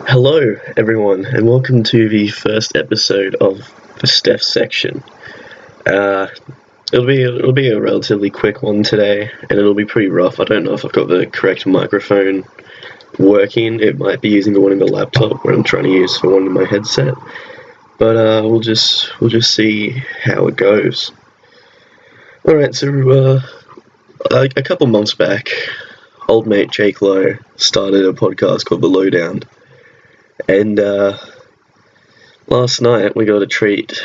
Hello, everyone, and welcome to the first episode of the Steph Section. Uh, it'll be a relatively quick one today, and it'll be pretty rough. I don't know if I've got the correct microphone working. It might be using the one in the laptop, where I'm trying to use for one in my headset. But we'll just see how it goes. All right, so a couple months back, old mate Jake Lowe started a podcast called The Lowdown. And last night we got a treat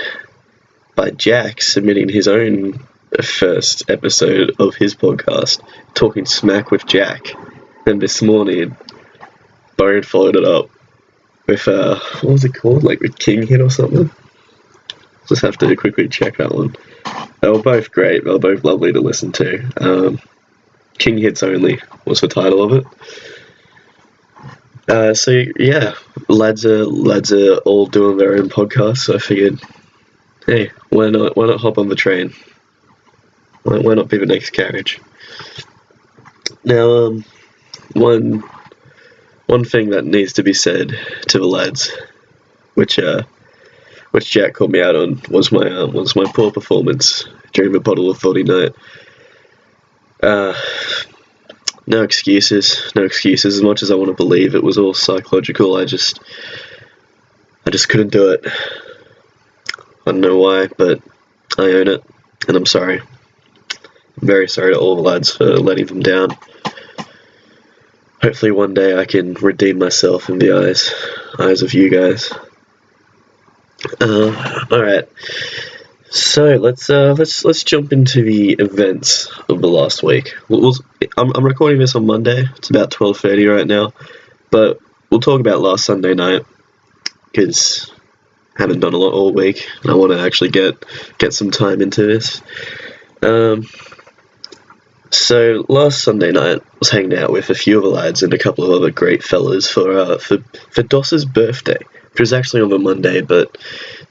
by Jack submitting his own first episode of his podcast, Talking Smack with Jack. And this morning, Bone followed it up with, what was it called? Like with King Hit or something? Just have to quickly check that one. They were both great, they were both lovely to listen to. King Hits Only was the title of it. So yeah, lads are all doing their own podcasts. So I figured, hey, why not hop on the train? Why not be the next carriage? Now, one thing that needs to be said to the lads, which Jack called me out on, was my poor performance during the Bottle of 40 night. No excuses. As much as I want to believe it was all psychological, I just couldn't do it. I don't know why, but I own it, and I'm sorry. I'm very sorry to all the lads for letting them down. Hopefully one day I can redeem myself in the eyes of you guys. Alright. So let's jump into the events of the last week. I'm recording this on Monday. It's about 12:30 right now, but we'll talk about last Sunday night because I haven't done a lot all week, and I want to actually get some time into this. So last Sunday night, I was hanging out with a few of the lads and a couple of other great fellas for Doss's birthday, which was actually on the Monday, but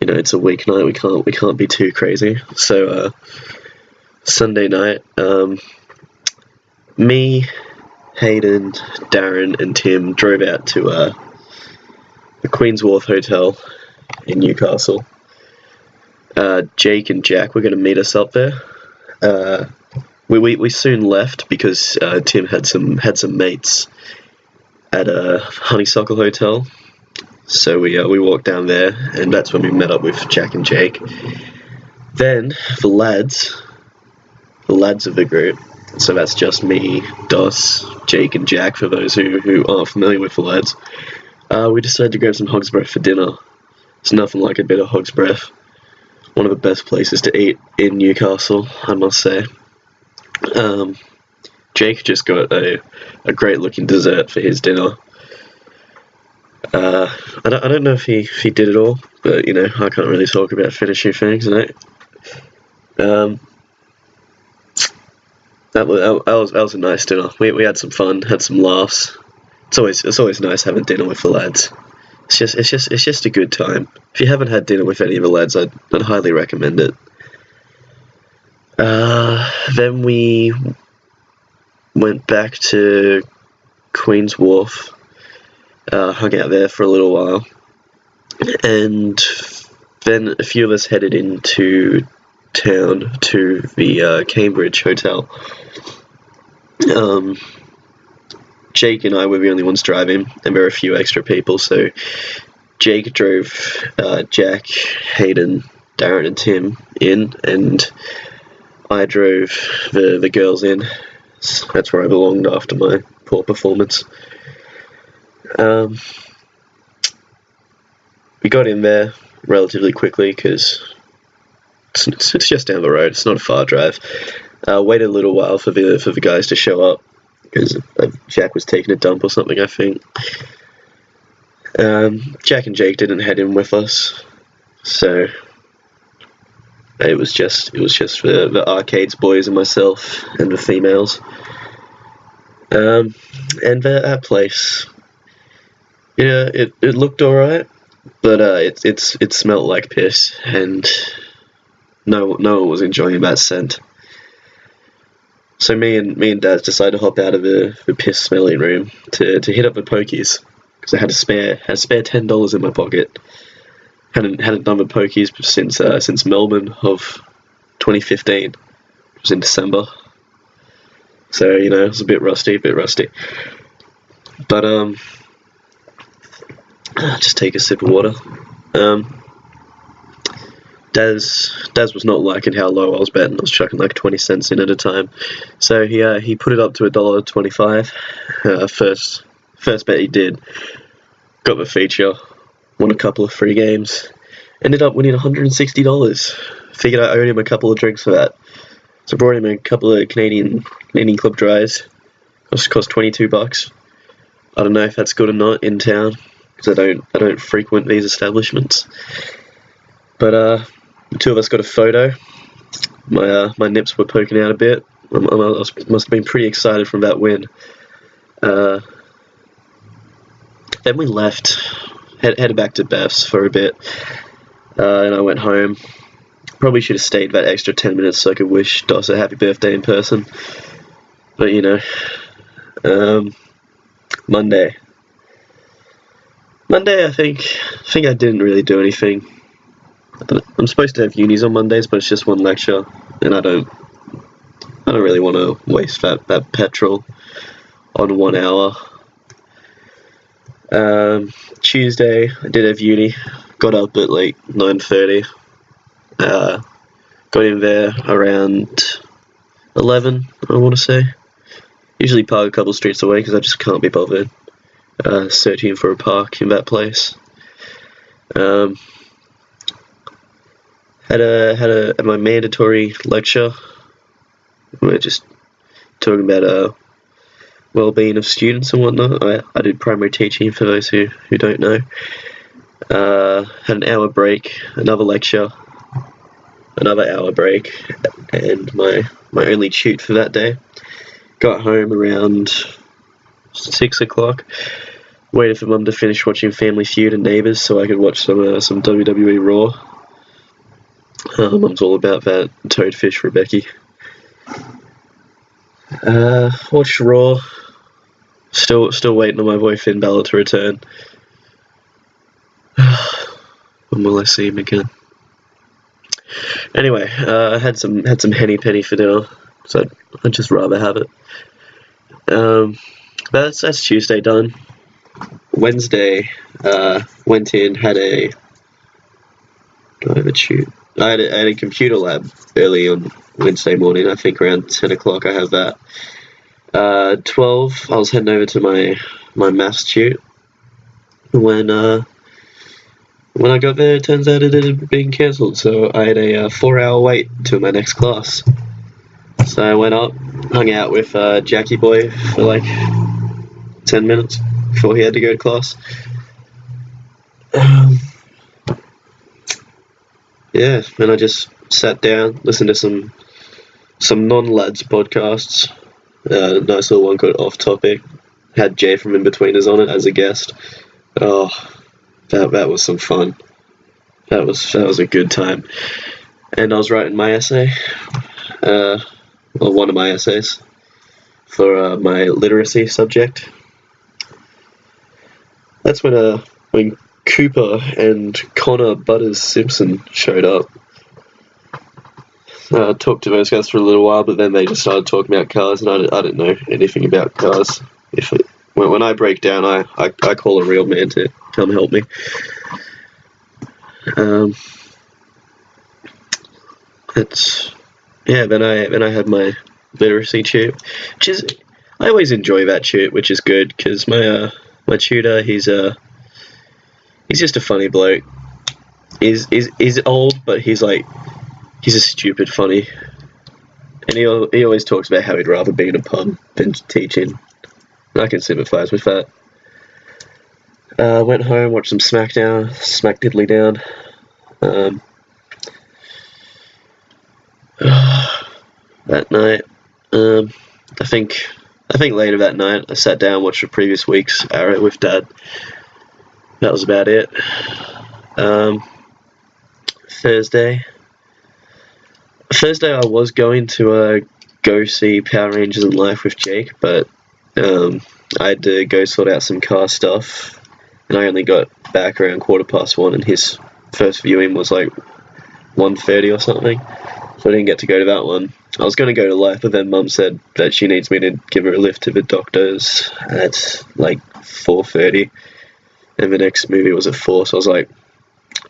you know, it's a weeknight, we can't be too crazy. So Sunday night, me, Hayden, Darren and Tim drove out to the Queen's Wharf Hotel in Newcastle. Jake and Jack were going to meet us up there. We soon left because Tim had some mates at a Honeysuckle Hotel. So we walked down there, and that's when we met up with Jack and Jake. Then the lads of the group, so that's just me, Doss, Jake and Jack for those who aren't familiar with the lads, we decided to grab some hog's breath for dinner. It's nothing like a bit of hog's breath. One of the best places to eat in Newcastle, I must say. Jake just got a great looking dessert for his dinner. I don't know if he did it all, but you know, I can't really talk about finishing things, you know. That was a nice dinner. We had some fun, had some laughs. It's always nice having dinner with the lads. It's just a good time. If you haven't had dinner with any of the lads, I'd highly recommend it. Then we went back to Queen's Wharf, hung out there for a little while, and then a few of us headed into town to the Cambridge Hotel. Jake and I were the only ones driving, and there were a few extra people, so Jake drove Jack, Hayden, Darren and Tim in, and I drove the girls in. That's where I belonged after my poor performance. We got in there relatively quickly because it's just down the road. It's not a far drive. Waited a little while for the guys to show up because Jack was taking a dump or something, I think. Jack and Jake didn't head in with us, so it was just the arcades boys and myself and the females. And that place, yeah, it looked alright, but it smelled like piss, and no one was enjoying that scent. So me and Dad decided to hop out of the piss smelling room to hit up the pokies, because I had a spare $10 in my pocket. Hadn't done the pokies since Melbourne of 2015. It was in December, so it was a bit rusty. But just take a sip of water. Daz was not liking how low I was betting. I was chucking like 20 cents in at a time, so he put it up to $1.25. First bet he did. Got the feature, won a couple of free games, ended up winning $160. Figured I owed him a couple of drinks for that, so I brought him a couple of Canadian Club dries. Cost $22. I don't know if that's good or not in town, because I don't frequent these establishments. But the two of us got a photo. My nips were poking out a bit. I must have been pretty excited from that win. Then we left, headed back to Beth's for a bit, and I went home. Probably should have stayed that extra 10 minutes so I could wish Doss a happy birthday in person. But Monday, I think I didn't really do anything. I'm supposed to have unis on Mondays, but it's just one lecture, and I don't really want to waste that petrol on 1 hour. Tuesday, I did have uni. Got up at like 9:30. Got in there around 11, I want to say. Usually park a couple streets away because I just can't be bothered searching for a park in that place. Had my mandatory lecture. We're just talking about well-being of students and whatnot. I did primary teaching, for those who don't know. Had an hour break, another lecture, another hour break, and my only tute for that day. Got home around 6 o'clock. Waited for Mum to finish watching Family Feud and Neighbours so I could watch some WWE Raw. Mum's all about that toadfish for Becky. Watched Raw. Still waiting on my boy Finn Balor to return. When will I see him again? Anyway, I had some Henny Penny for dinner, so I'd just rather have it. That's Tuesday done. Wednesday, went in, do I have a tute? I had a computer lab early on Wednesday morning. I think around 10 o'clock I have that. 12, I was heading over to my maths tute. When I got there, it turns out it had been cancelled, so I had a 4-hour wait to my next class. So I went up, hung out with Jackie Boy for like 10 minutes before he had to go to class. Yeah, and I just sat down, listened to some non-lads podcasts. Nice little one called Off Topic. Had Jay from In-Betweeners on it as a guest. Oh, that was some fun. That was a good time. And I was writing my essay, well, one of my essays, for my literacy subject. That's when Cooper and Connor Butters Simpson showed up. I talked to those guys for a little while, but then they just started talking about cars, and I didn't know anything about cars. When I break down, I call a real man to come help me. Then I had my literacy tute, which is, I always enjoy that tute, which is good because my tutor, he's just a funny bloke. He's old, but he's a stupid funny, and he always talks about how he'd rather be in a pub than teaching. And I can sympathise with that. Went home, watched some SmackDown, Smack Diddly Down. That night, I think later that night, I sat down and watched the previous week's Arrow with Dad. That was about it. Thursday, I was going to go see Power Rangers in Life with Jake, but I had to go sort out some car stuff and I only got back around 1:15, and his first viewing was like 1:30 or something, so I didn't get to go to that one. I was going to go to Life, but then Mum said that she needs me to give her a lift to the doctors at like 4:30, and the next movie was at 4, so I was like,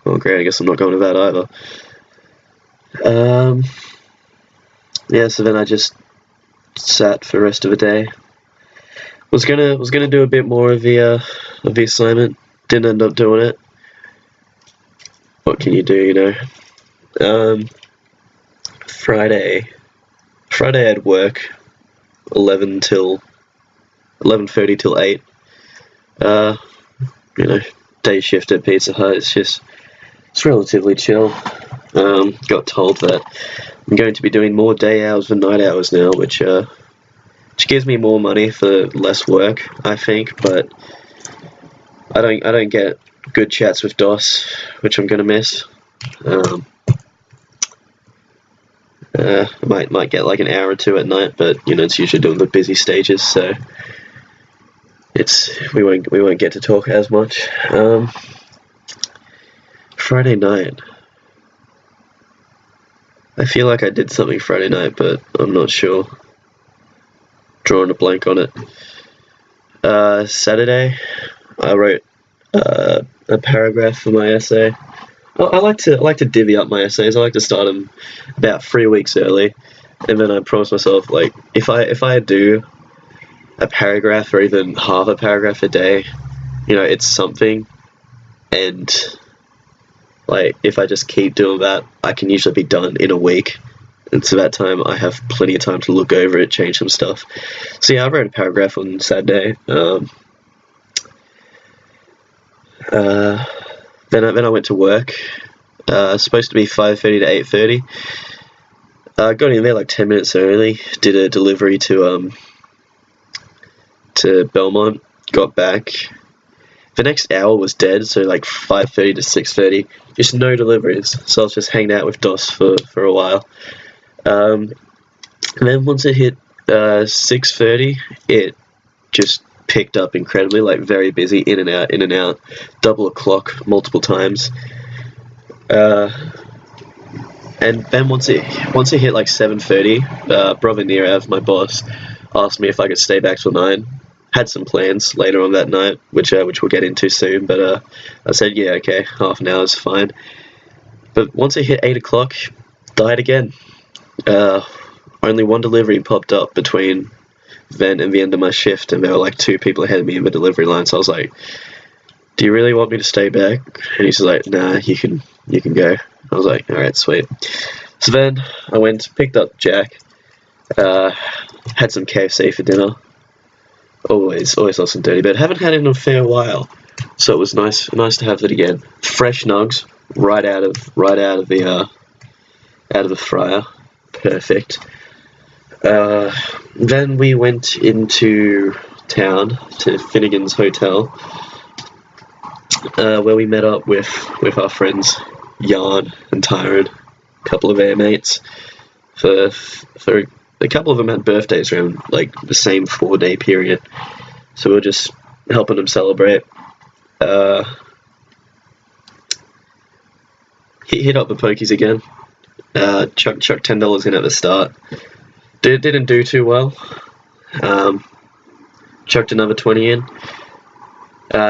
oh great, I guess I'm not going to that either. Yeah, so then I just sat for the rest of the day. Was gonna do a bit more of the assignment. Didn't end up doing it. What can you do, you know? Friday I had work 11:30 till 8. You know, day shift at Pizza Hut. It's relatively chill. Got told that I'm going to be doing more day hours than night hours now, which gives me more money for less work, I think. But I don't get good chats with DOS, which I'm gonna miss. I might get like an hour or two at night, but you know, it's usually doing the busy stages, so we won't get to talk as much. Friday night. I feel like I did something Friday night, but I'm not sure. Drawing a blank on it. Saturday, I wrote a paragraph for my essay. I like to divvy up my essays. I like to start them about 3 weeks early, and then I promise myself, like, if I do a paragraph or even half a paragraph a day, you know, it's something. And like, if I just keep doing that, I can usually be done in a week. And so that time I have plenty of time to look over it, change some stuff. So yeah, I wrote a paragraph on Saturday. Then I went to work. Supposed to be 5:30 to 8:30. Got in there like 10 minutes early. Did a delivery to Belmont. Got back. The next hour was dead, so like 5:30 to 6:30. Just no deliveries. So I was just hanging out with DOS for a while. And then once it hit 6:30, it just picked up incredibly, like very busy, in and out, double o'clock multiple times. And then once it hit like 7:30, Brother Nirav, my boss, asked me if I could stay back till 9. Had some plans later on that night, which we'll get into soon, but I said, yeah, okay, half an hour is fine. But once it hit 8 o'clock, died again. Only one delivery popped up between then and the end of my shift, and there were like 2 people ahead of me in the delivery line, so I was like, do you really want me to stay back? And he's like, nah, you can go. I was like, alright, sweet. So then I went, picked up Jack, had some KFC for dinner. Always lost some dirty, but haven't had it in a fair while, so it was nice to have it again. Fresh nugs, right out of the fryer, perfect. Then we went into town to Finnegan's Hotel, where we met up with our friends Yarn and Tyron, a couple of their mates. For a couple of them had birthdays around like the same 4-day period, so we were just helping them celebrate. Hit up the pokies again. Chuck $10 in at the start. Didn't do too well. Chucked another 20 in.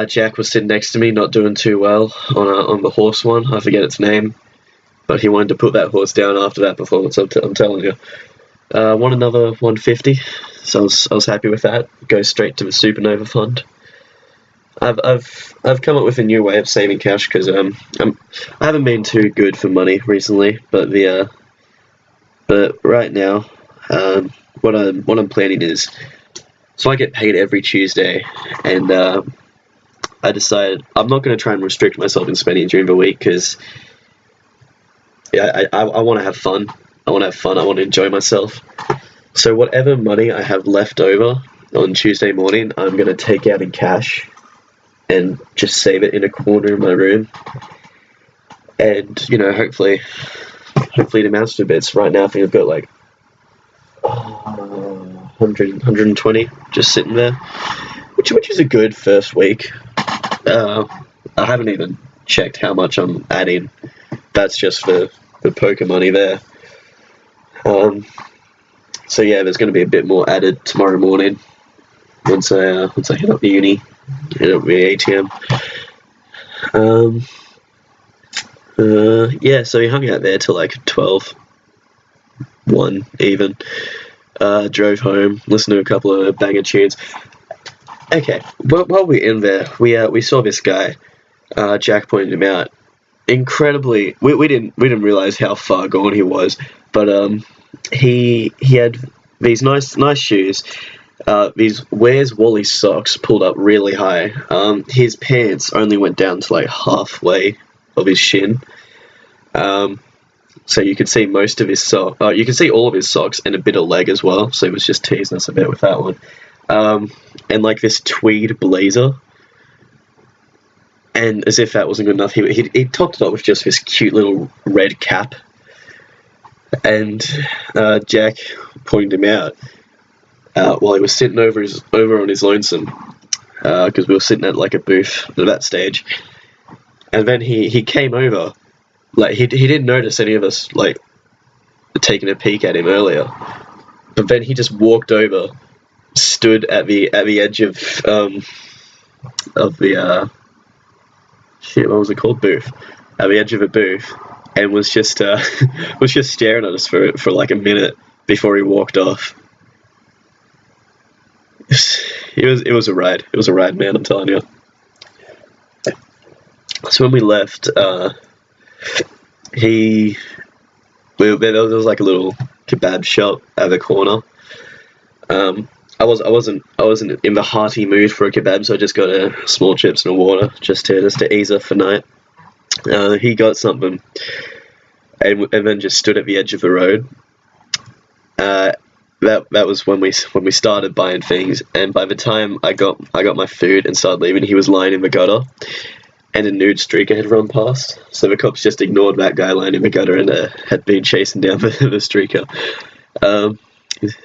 Jack was sitting next to me, not doing too well on the horse one. I forget its name, but he wanted to put that horse down after that performance. I'm telling you. Won another 150, so I was happy with that. Go straight to the Supernova Fund. I've come up with a new way of saving cash, because I haven't been too good for money recently, but right now, what I'm planning is, so I get paid every Tuesday, and I decided I'm not going to try and restrict myself in spending during the week, because I want to have fun. I want to enjoy myself. So whatever money I have left over on Tuesday morning, I'm going to take out in cash and just save it in a corner in my room. And, you know, hopefully it amounts to bits. Right now I think I've got like 120 just sitting there, which is a good first week. I haven't even checked how much I'm adding. That's just for the poker money there. So yeah, there's going to be a bit more added tomorrow morning once I hit up the uni, hit up the ATM. Yeah, so we hung out there till like 12, 1 even. Drove home, listened to a couple of banger tunes. Okay, while we're in there, we saw this guy. Jack pointed him out. Incredibly, we didn't realize how far gone he was, but he had these nice shoes. These Where's Wally socks pulled up really high. His pants only went down to like halfway of his shin. So you could see most of his sock. You could see all of his socks and a bit of leg as well. So he was just teasing us a bit with that one. And like this tweed blazer. And as if that wasn't good enough, he topped it up with just this cute little red cap. And Jack pointed him out while he was sitting over on his lonesome, because we were sitting at like a booth at that stage. And then he came over, like he didn't notice any of us like taking a peek at him earlier, but then he just walked over, stood at the edge of the what was it called, booth, at the edge of a booth, and was just staring at us for like a minute before he walked off. It was a ride. It was a ride, man, I'm telling you. So when we left, there was like a little kebab shop at the corner. I wasn't in the hearty mood for a kebab, so I just got a small chips and a water just to ease off the night. He got something, and then just stood at the edge of the road. That was when we started buying things, and by the time I got my food and started leaving, he was lying in the gutter, and a nude streaker had run past. So the cops just ignored that guy lying in the gutter and had been chasing down the streaker.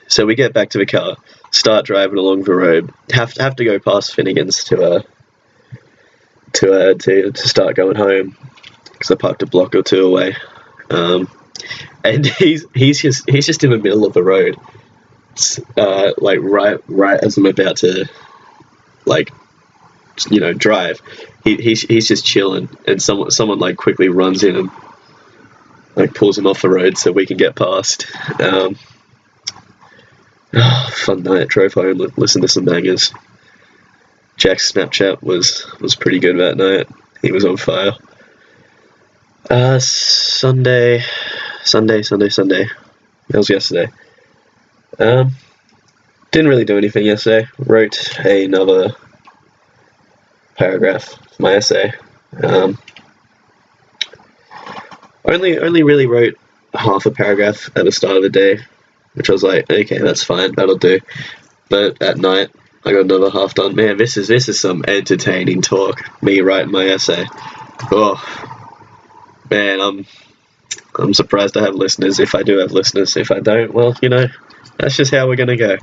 So we get back to the car, start driving along the road. Have to go past Finnegan's to start going home, because I parked a block or two away. And he's just in the middle of the road, like right as I'm about to drive. He's just chilling, and someone like quickly runs in and like pulls him off the road so we can get past. Fun night. Drove home, listened to some bangers. Jack's Snapchat was pretty good that night. He was on fire. Sunday. That was yesterday. Didn't really do anything yesterday. Wrote another paragraph for my essay. Only really wrote half a paragraph at the start of the day, which I was like, okay, that's fine, that'll do. But at night, I got another half done. Man, this is some entertaining talk. Me writing my essay. Oh, man, I'm surprised I have listeners. If I do have listeners, if I don't, well, that's just how we're gonna go.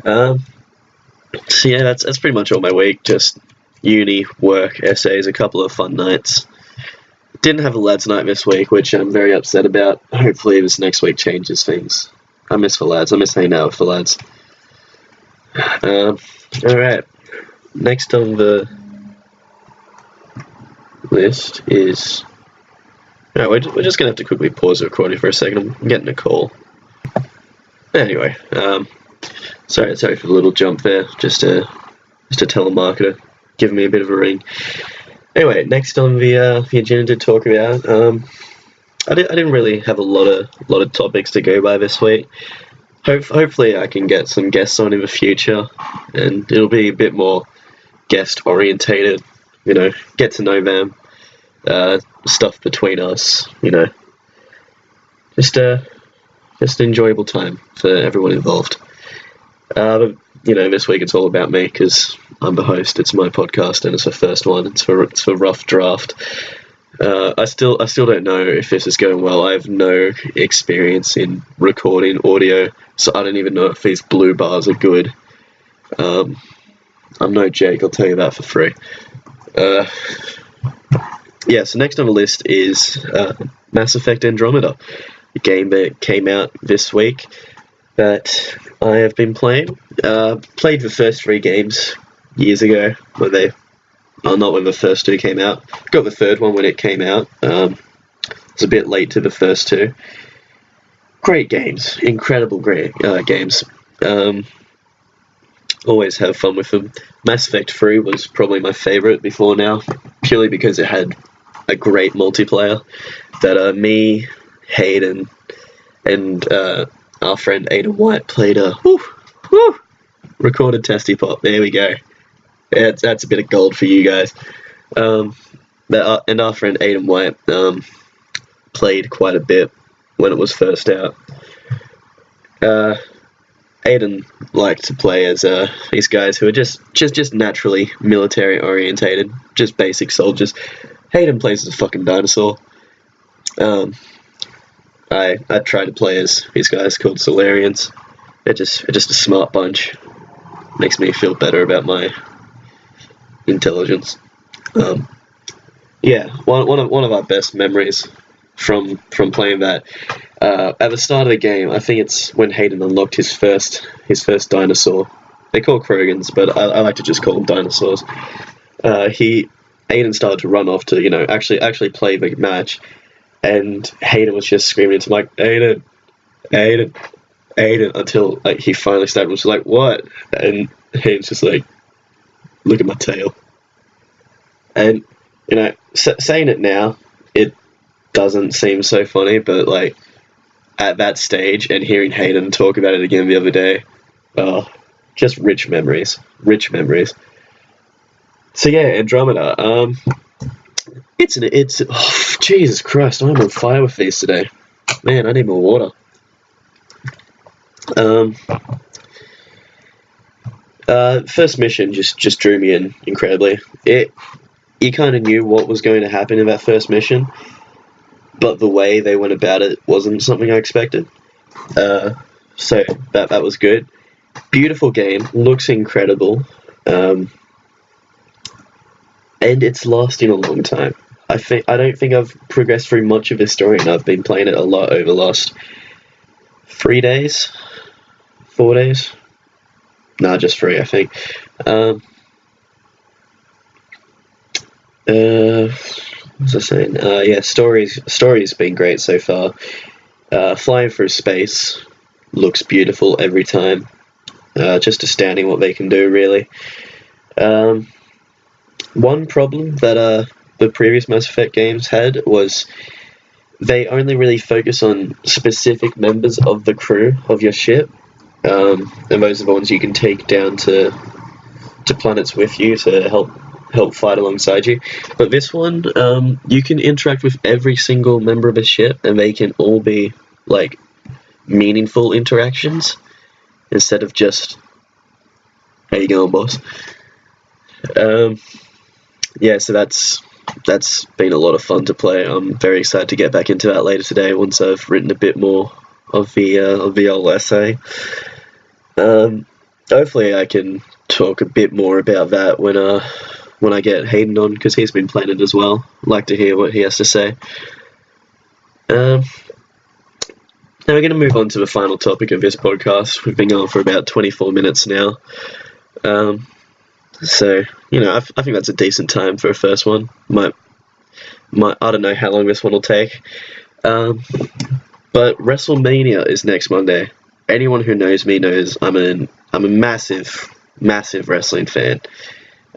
So yeah, that's pretty much all my week. Just uni, work, essays, a couple of fun nights. Didn't have a lads night this week, which I'm very upset about. Hopefully this next week changes things. I miss the lads. I miss hanging out with the lads. Alright. Next on the list is... Alright, we're just going to have to quickly pause the recording for a second. I'm getting a call. Anyway, sorry for the little jump there. Just a telemarketer giving me a bit of a ring. Anyway, next on the agenda to talk about, I didn't really have a lot of topics to go by this week. Hopefully I can get some guests on in the future, and it'll be a bit more guest orientated. Get to know them, stuff between us. Just an enjoyable time for everyone involved. But this week it's all about me, because I'm the host. It's my podcast, and it's the first one. It's for rough draft. I still don't know if this is going well. I have no experience in recording audio, so I don't even know if these blue bars are good. I'm no Jake, I'll tell you that for free. Uh, yeah, so next on the list is Mass Effect Andromeda, a game that came out this week that I have been playing. Played the first 3 games years ago, when they... Oh, not when the first 2 came out. Got the third one when it came out. It's a bit late to the first 2. Great games. Incredible great games. Always have fun with them. Mass Effect 3 was probably my favourite before now, purely because it had a great multiplayer that me, Hayden, and our friend Ada White played recorded Testy Pop. There we go. That's a bit of gold for you guys. And our friend Aiden White played quite a bit when it was first out. Aiden liked to play as these guys who are just naturally military orientated, just basic soldiers. Hayden plays as a fucking dinosaur. I tried to play as these guys called Solarians. They're just a smart bunch. Makes me feel better about my intelligence. Yeah, one of our best memories from playing that. At the start of the game, I think it's when Hayden unlocked his first dinosaur. They're called Krogans, but I like to just call them dinosaurs. Hayden started to run off to actually play the match, and Hayden was just screaming into Mike, Hayden, until he finally stopped and was like, what? And Hayden's just like, look at my tail. And saying it now, it doesn't seem so funny, but at that stage and hearing Hayden talk about it again the other day, just rich memories. So yeah, Andromeda. It's Jesus Christ, I'm on fire with these today. Man, I need more water. First mission just drew me in incredibly. You kind of knew what was going to happen in that first mission, but the way they went about it wasn't something I expected. So that was good. Beautiful game, looks incredible, and it's lasting a long time. I don't think I've progressed through much of the story, and I've been playing it a lot over the last 3 days, 4 days. Nah, just 3, I think. What was I saying? Yeah, story's been great so far. Flying through space looks beautiful every time. Just astounding what they can do, really. One problem that the previous Mass Effect games had was they only really focus on specific members of the crew of your ship, and those are the ones you can take down to planets with you to help fight alongside you. But this one, you can interact with every single member of a ship, and they can all be meaningful interactions instead of just, how you going, boss? Yeah, so that's been a lot of fun to play. I'm very excited to get back into that later today once I've written a bit more of the old essay. Hopefully I can talk a bit more about that when I get Hayden on, because he's been playing it as well. I'd like to hear what he has to say. Now we're going to move on to the final topic of this podcast. We've been going for about 24 minutes now. So, I think that's a decent time for a first one. I don't know how long this one will take. But WrestleMania is next Monday. Anyone who knows me knows I'm a massive wrestling fan.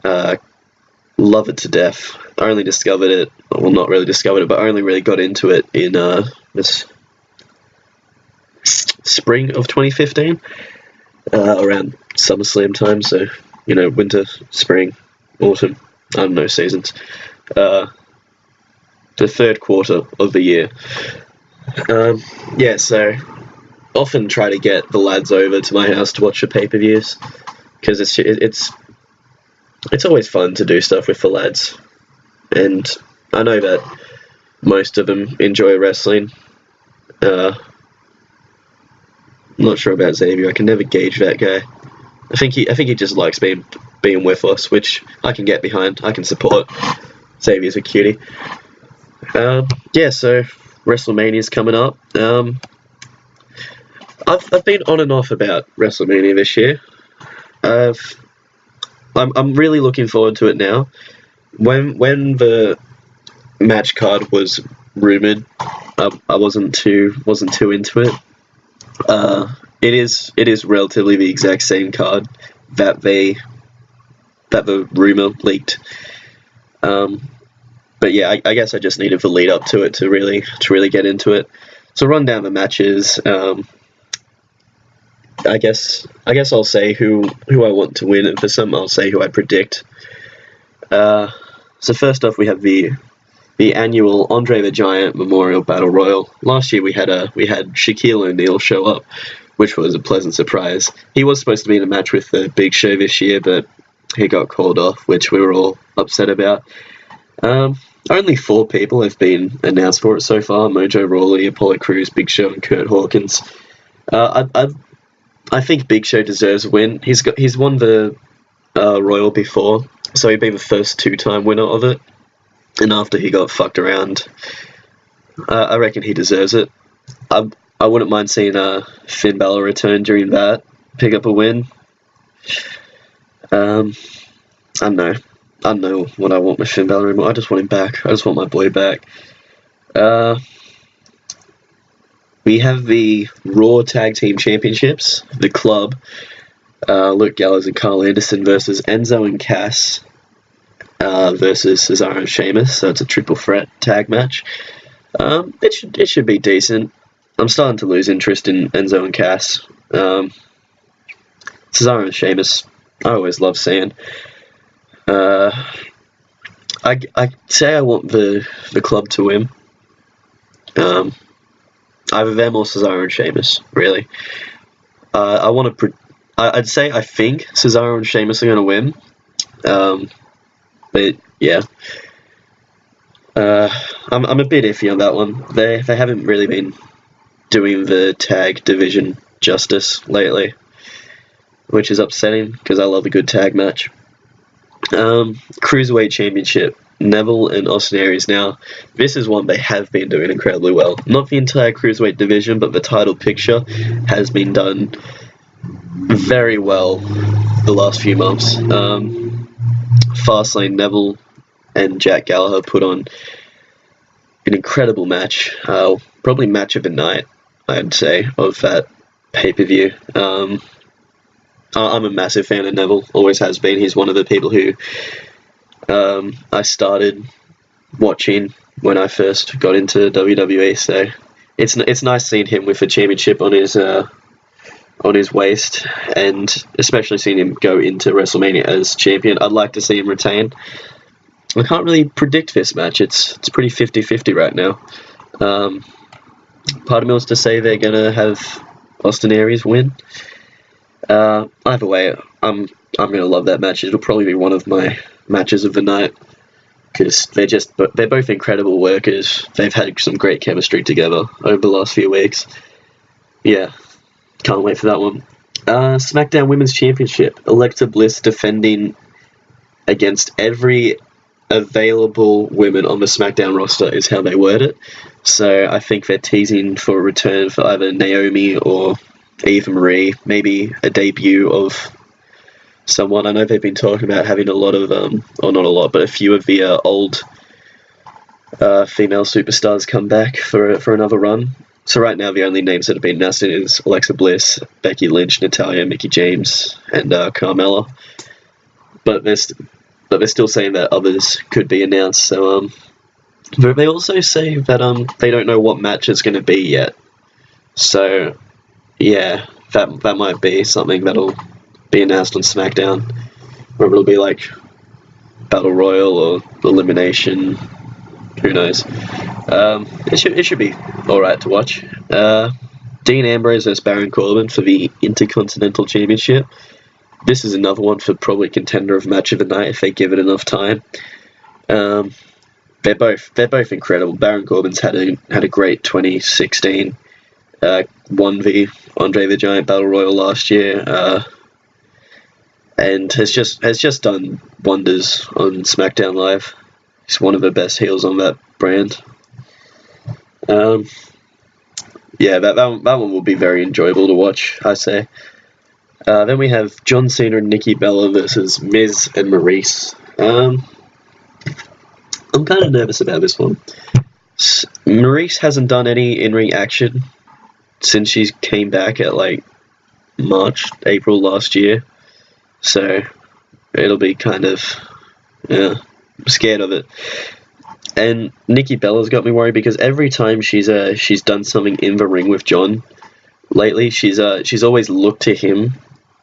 Love it to death. I only discovered it, well, not really discovered it, but I only really got into it in this spring of 2015, around SummerSlam time. So, winter, spring, autumn, I don't know, seasons. The third quarter of the year. Yeah, so often try to get the lads over to my house to watch the pay-per-views, because it's always fun to do stuff with the lads, and I know that most of them enjoy wrestling. I'm not sure about Xavier. I can never gauge that guy. I think he just likes being with us, which I can get behind. I can support. Xavier's a cutie. Yeah, so WrestleMania's coming up. I've been on and off about WrestleMania this year. I'm really looking forward to it now. When the match card was rumored, I wasn't too into it. It is relatively the exact same card that the rumor leaked. But yeah, I guess I just needed the lead up to it to really get into it. So run down the matches. I guess I'll say who I want to win, and for some I'll say who I predict. So first off, we have the annual Andre the Giant Memorial Battle Royal. Last year we had Shaquille O'Neal show up, which was a pleasant surprise. He was supposed to be in a match with the Big Show this year, but he got called off, which we were all upset about. Only 4 people have been announced for it so far: Mojo Rawley, Apollo Crews, Big Show, and Kurt Hawkins. I think Big Show deserves a win. He's won the Royal before, so he'd be the first 2-time winner of it. And after he got fucked around, I reckon he deserves it. I wouldn't mind seeing Finn Balor return during that, pick up a win. I don't know what I want with Finn Balor anymore. I just want him back. I just want my boy back. We have the Raw Tag Team Championships, the Club. Luke Gallows and Carl Anderson versus Enzo and Cass versus Cesaro and Sheamus. So it's a triple threat tag match. It should be decent. I'm starting to lose interest in Enzo and Cass. Cesaro and Sheamus, I always love seeing. I say I want the Club to win. Either them or Cesaro and Sheamus, really. I'd say I think Cesaro and Sheamus are going to win. But yeah, I'm a bit iffy on that one. They haven't really been doing the tag division justice lately, which is upsetting because I love a good tag match. Cruiserweight Championship, Neville and Austin Aries. Now, this is one they have been doing incredibly well. Not the entire Cruiserweight division, but the title picture has been done very well the last few months. Fastlane, Neville and Jack Gallagher put on an incredible match. Probably match of the night, I'd say, of that pay-per-view. I'm a massive fan of Neville, always has been. He's one of the people who I started watching when I first got into WWE, so it's nice seeing him with a championship on his waist, and especially seeing him go into WrestleMania as champion. I'd like to see him retain. I can't really predict this match. It's pretty 50-50 right now. Part of me wants to say they're going to have Austin Aries win. Either way, I'm going to love that match. It'll probably be one of my matches of the night because they're both incredible workers. They've had some great chemistry together over the last few weeks. Yeah, can't wait for that one. SmackDown Women's Championship, Alexa Bliss defending against every available women on the SmackDown roster is how they word it. So I think they're teasing for a return for either Naomi or Eva Marie, maybe a debut of someone. I know they've been talking about having a lot of, or not a lot, but a few of the old female superstars come back for another run. So right now the only names that have been announced is Alexa Bliss, Becky Lynch, Natalya, Mickie James, and Carmella. But they're still saying that others could be announced. So but they also say that they don't know what match it's going to be yet. So yeah, that might be something that'll be announced on SmackDown, where it'll be like Battle Royal or Elimination. Who knows? It should be alright to watch. Dean Ambrose versus Baron Corbin for the Intercontinental Championship. This is another one for probably contender of match of the night if they give it enough time. They're both incredible. Baron Corbin's had a great 2016. Won the Andre the Giant Battle Royal last year. and has just done wonders on SmackDown Live. He's one of the best heels on that brand. Yeah, that one will be very enjoyable to watch, I say. Then we have John Cena and Nikki Bella versus Miz and Maurice. I'm kind of nervous about this one. Maurice hasn't done any in-ring action since she came back at like March, April last year. So it'll be kind of, yeah, I'm scared of it. And Nikki Bella's got me worried because every time she's done something in the ring with John lately, she's always looked to him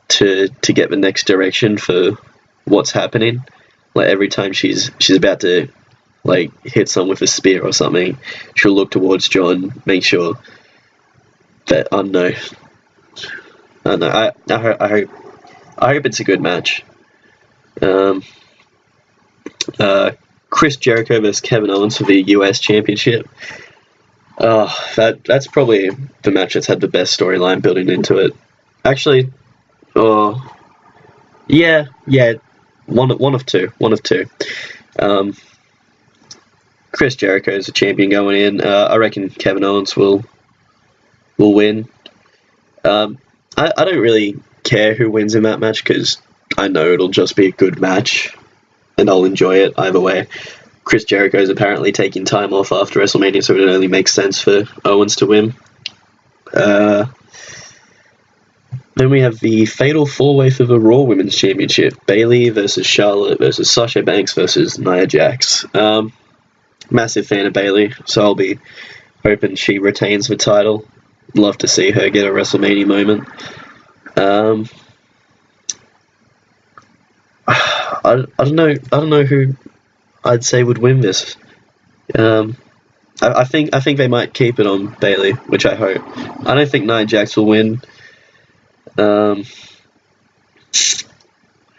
to get the next direction for what's happening. Like every time she's about to like hit someone with a spear or something, she'll look towards John, make sure that I don't know. I hope it's a good match. Chris Jericho versus Kevin Owens for the US Championship. That's probably the match that's had the best storyline building into it. Actually, yeah, one of two. Chris Jericho is a champion going in. I reckon Kevin Owens will win. I don't really care who wins in that match because I know it'll just be a good match and I'll enjoy it either way. Chris Jericho is apparently taking time off after WrestleMania, so it only makes sense for Owens to win. Then we have the Fatal 4-Way for the Raw Women's Championship. Bayley versus Charlotte versus Sasha Banks versus Nia Jax. Massive fan of Bayley, so I'll be hoping she retains the title. Love to see her get a WrestleMania moment. I don't know who I'd say would win this. I think they might keep it on Bayley, which I hope. I don't think Nia Jax will win.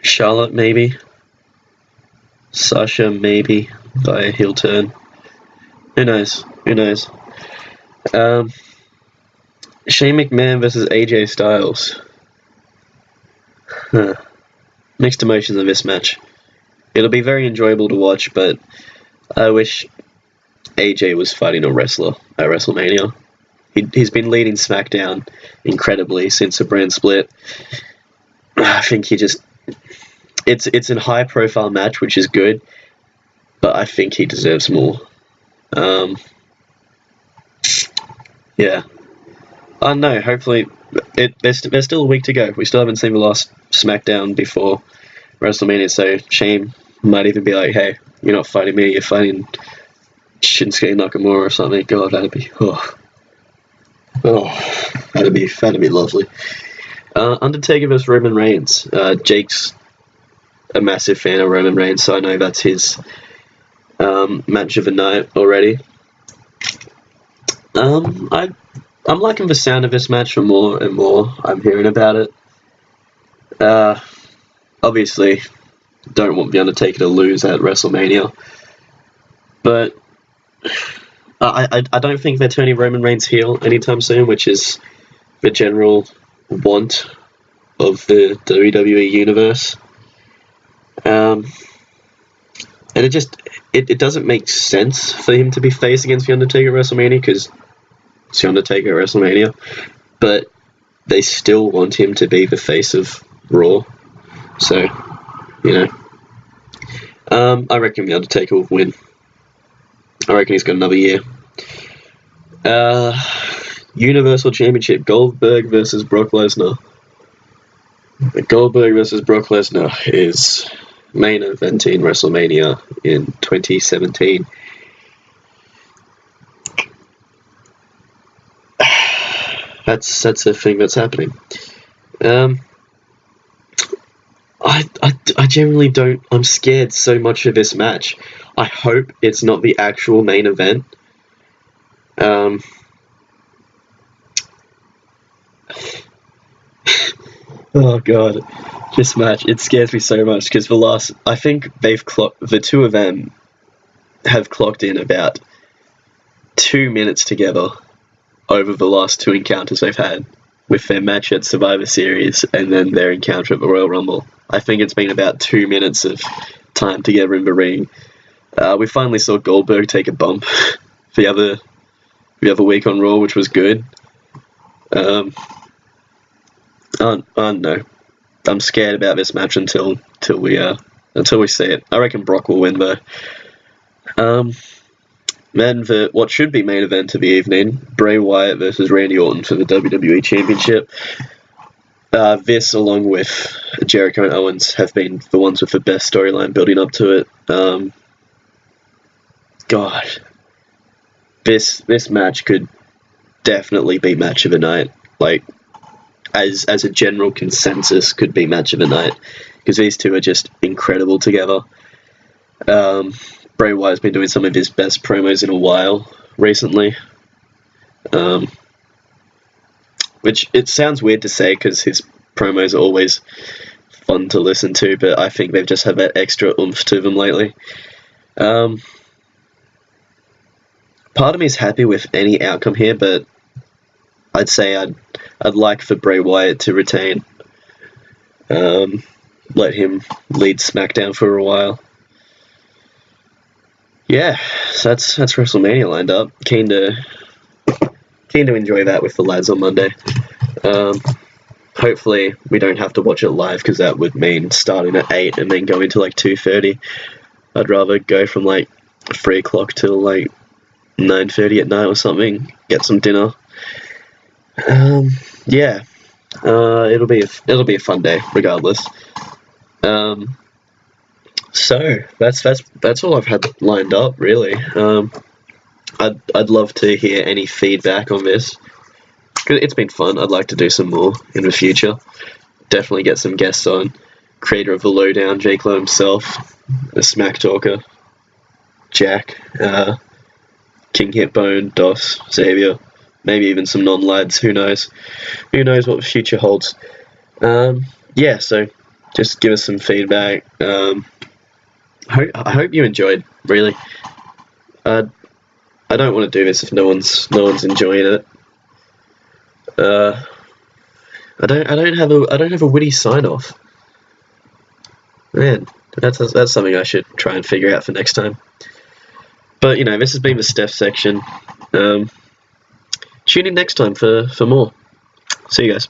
Charlotte maybe. Sasha maybe by a heel turn. Who knows? Shane McMahon versus AJ Styles. Mixed emotions in this match. It'll be very enjoyable to watch, but I wish AJ was fighting a wrestler at WrestleMania. He's been leading SmackDown incredibly since the brand split. I think it's a high profile match, which is good, but I think he deserves more. Yeah. I don't know, hopefully there's still a week to go. We still haven't seen the last SmackDown before WrestleMania, so Shane might even be like, hey, you're not fighting me, you're fighting Shinsuke Nakamura or something. God, that'd be that'd be lovely. Undertaker vs Roman Reigns. Jake's a massive fan of Roman Reigns, so I know that's his match of the night already. I'm liking the sound of this match for more and more I'm hearing about it. Obviously, don't want the Undertaker to lose at WrestleMania, but I don't think they're turning Roman Reigns heel anytime soon, which is the general want of the WWE universe. And it doesn't make sense for him to be face against the Undertaker at WrestleMania because it's the Undertaker at WrestleMania, but they still want him to be the face of Raw. So, I reckon the Undertaker will win. I reckon he's got another year. Universal Championship, Goldberg versus Brock Lesnar. Goldberg versus Brock Lesnar is main eventing WrestleMania in 2017. That's a thing that's happening. I generally don't. I'm scared so much of this match. I hope it's not the actual main event. Oh god, this match, it scares me so much because I think the two of them have clocked in about 2 minutes together over the last two encounters they've had with their match at Survivor Series and then their encounter at the Royal Rumble. I think it's been about 2 minutes of time together in the ring. We finally saw Goldberg take a bump the other week on Raw, which was good. I don't know. I'm scared about this match until we see it. I reckon Brock will win though. Then what should be main event of the evening, Bray Wyatt versus Randy Orton for the WWE Championship. This, along with Jericho and Owens, have been the ones with the best storyline building up to it. God, this match could definitely be match of the night. Like, as a general consensus, could be match of the night, because these two are just incredible together. Bray Wyatt's been doing some of his best promos in a while recently. Which it sounds weird to say because his promos are always fun to listen to, but I think they've just had that extra oomph to them lately. Part of me is happy with any outcome here, but I'd say I'd like for Bray Wyatt to retain. Let him lead SmackDown for a while. Yeah, so that's WrestleMania lined up. Keen to enjoy that with the lads on Monday. Hopefully we don't have to watch it live, because that would mean starting at 8 and then going to like 2:30. I'd rather go from like 3 o'clock till like 9:30 at night or something. Get some dinner. Yeah, it'll be a fun day regardless. So that's all I've had lined up really. I'd love to hear any feedback on this. It's been fun. I'd like to do some more in the future. Definitely get some guests on. Creator of the Lowdown, Jake Lowe himself, the Smack Talker, Jack, King Hitbone, Dos, Xavier, maybe even some non-lads. Who knows? Who knows what the future holds? Yeah, so just give us some feedback. I hope you enjoyed. Really, I don't want to do this if no one's enjoying it. I don't have a witty sign off. Man, that's something I should try and figure out for next time. But this has been the Steph Section. Tune in next time for more. See you guys.